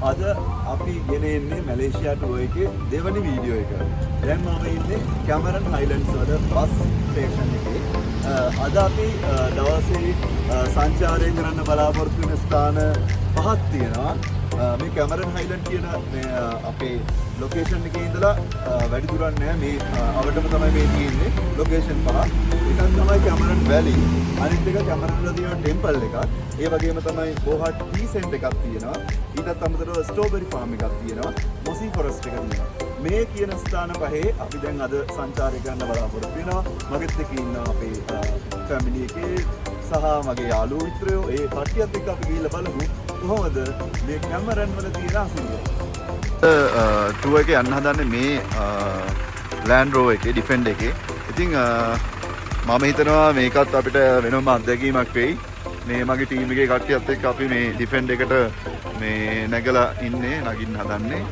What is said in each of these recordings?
අද අපි ගෙන එන්නේ මැලේසියා ටුවර් එකේ දෙවනි වීඩියෝ එක. දැන් මම ඉන්නේ කැමරන් හයිලන්ඩ්ස් වල බස් ස්ටේෂන් එකේ. අද අපි දවසේ සංචාරය කරන්න බලාපොරොත්තු වෙන ස්ථාන පහක් තියෙනවා. මේ කැමරන් හයිලන්ඩ් කියන මේ අපේ ලොකේෂන් එකේ ඉඳලා වැඩි දුරක් නෑ. මේ අවටම තමයි මේ තියෙන්නේ ලොකේෂන් පහ. එකක් තමයි කැමරන් වැලි. අනිත් එක කැමරන් වල තියෙන ටෙම්පල් එකක්. ඒ වගේම තමයි බෝහට් ටී සෙන්ටර් එකක් තියෙනවා. ඊටත් අමතරව ස්ට්‍රෝබෙරි ෆාම් එකක් තියෙනවා. මොසි ෆොරස්ට් එකක් තියෙනවා. මේ කියන ස්ථාන පහේ අපි දැන් අද සංචාරය කරන්න බලාපොරොත්තු වෙනවා. මගෙත් එක්ක ඉන්නවා අපේ ෆැමිලි එකේ සහ මගේ යාළුවෝ මිත්‍රයෝ. ඒ කට්ටියත් එක්ක අපි ගිහිල්ලා බලමු කොහොමද මේ කැමරන් වල තියෙන අසුර. ටුවර් එකේ යන්න හදන්නේ මේ ලෑන්ඩ් රෝවර් එකේ ඩිෆෙන්ඩර් එකේ. ඉතින් මම හිතනවා මේකත් අපිට වෙනම අත්දැකීමක් වෙයි. මේ මගේ ටීම් එකේ කට්ටියත් එක්ක අපි මේ ඩිෆෙන්ඩර් එකට මේ නැගලා ඉන්නේ, නගින්න හදන්නේ.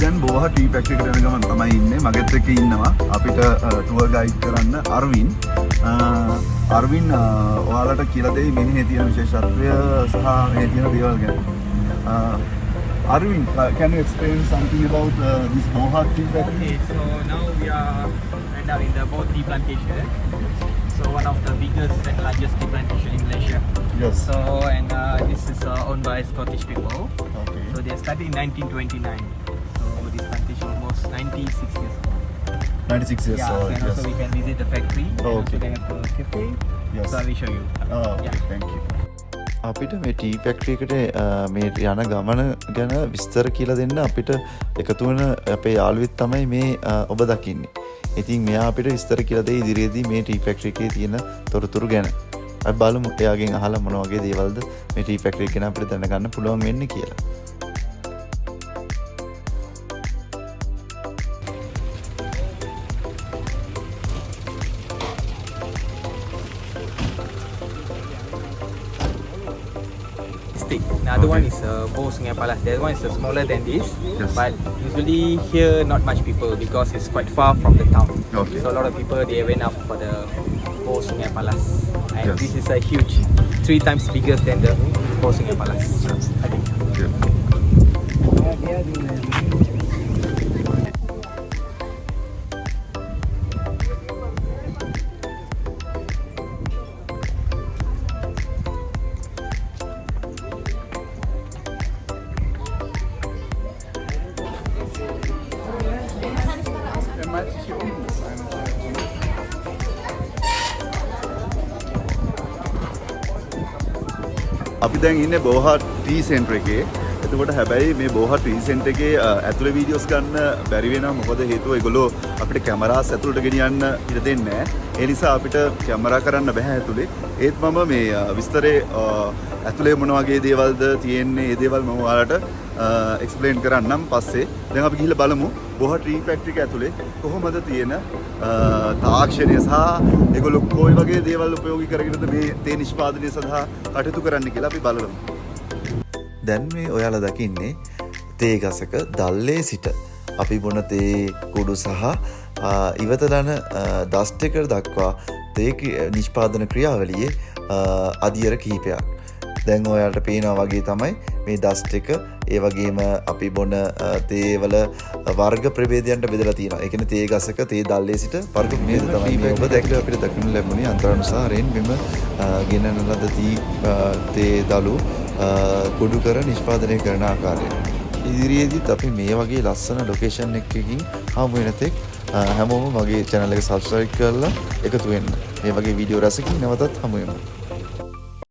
දැන් බෝහා ටී ෆැක්ටරි එකට යන ගමන් තමයි ඉන්නේ. මගෙත් එක්ක ඉන්නවා අපිට ටුවර් ගයිඩ් කරන්න අර්වින්. අර්වින් ඔයාලට කියලා දෙයි මෙහි තියෙන විශේෂත්වය සහ මේ තියෙන දේවල් ගැන. Arvind, can you explain something about this Boha tea factory? Okay, so now we are right now in the Boha tea plantation. So one of the biggest and largest tea plantation in Malaysia. Yes. So and this is owned by Scottish people. Okay. So they started in 1929. So this plantation almost 96 years old. 96 years Yeah, old. and also we can visit the factory. And Okay. also they have a cafe. Yes. So I will show you. Oh, okay. Yeah. Thank you. අපිට මේ T factory එකට මේ යන ගමන ගැන විස්තර කියලා දෙන්න අපිට එකතු වෙන අපේ යාළුවෙක් තමයි මේ ඔබ දකින්නේ. ඉතින් මෙයා අපිට විස්තර කියලා දෙයි ඉදිරියේදී මේ ටී ෆැක්ටරි එකේ තියෙන තොරතුරු ගැන. අපි බලමු එයාගෙන් අහලා මොන වගේ දේවල්ද මේ ටී ෆැක්ටරි එක ගැන අපිට දැනගන්න පුළුවන් වෙන්නේ කියලා. The other one is Boh Sungai Palas. The other one is smaller than this. Yes. But usually here not much people because it's quite far from the town. Okay. So a lot of people they went up for the Boh Sungai Palas. And Yes. this is a huge, 3 times bigger than the Boh Sungai Palas. Yes. I think. Yeah. අපි දැන් ඉන්නේ බෝහා T centre එකේ. එතකොට හැබැයි මේ බෝහට් රීසෙන්ට් එකේ ඇතුළේ videos ගන්න බැරි වෙනවා. මොකද හේතුව ඒගොල්ලෝ අපිට කැමරාස් ඇතුළට ගෙනියන්න ඉඩ දෙන්නේ නැහැ. ඒ නිසා අපිට කැමරා කරන්න බෑ ඇතුළේ. ඒත් මම මේ විස්තරේ ඇතුළේ මොන වගේ දේවල්ද තියෙන්නේ ඒ දේවල් මම ඔයාලට එක්ස්ප්ලেইন කරන්නම් පස්සේ. දැන් අපි ගිහිල්ලා බලමු බෝහට් ටී ෆැක්ටරි එක ඇතුළේ කොහොමද තියෙන තාක්ෂණය සහ ඒගොල්ලෝ කොයි වගේ දේවල් උපයෝගී කරගෙනද මේ තේ නිෂ්පාදනය සඳහා කටයුතු කරන්න කියලා අපි බලමු. දැන් මේ ඔයාලා දකින්නේ තේ ගසක දල්ලේ සිට අපි බොන තේ කුඩු සහ ඉවත දන දස්ට් එක දක්වා තේ නිෂ්පාදන ක්‍රියාවලියේ අදියර කිහිපයක්. දැන් ඔයාලට පේනවා වගේ තමයි මේ දස්ට් එක ඒ වගේම අපි බොන තේවල වර්ග ප්‍රභේදයන්ට බෙදලා තියෙනවා. ඒ කියන්නේ තේ ගසක තේ දල්ලේ සිට වර්ග ප්‍රභේද තමයි මේ ඔබ දැක්ක අපිට දක්වන්න ලැබුණේ අන්තරානුසාරයෙන් මෙම ගෙනන ලද තේ දළු කුඩු කර නිෂ්පාදනය කරන ආකාරය. ඉදිරියේදීත් අපි මේ වගේ ලස්සන ලොකේෂන් එකකින් හමු වෙන තෙක් හැමෝම මගේ channel එක subscribe කරලා එකතු වෙන්න. මේ වගේ වීඩියෝ රසකින් නැවතත් හමු වෙමු.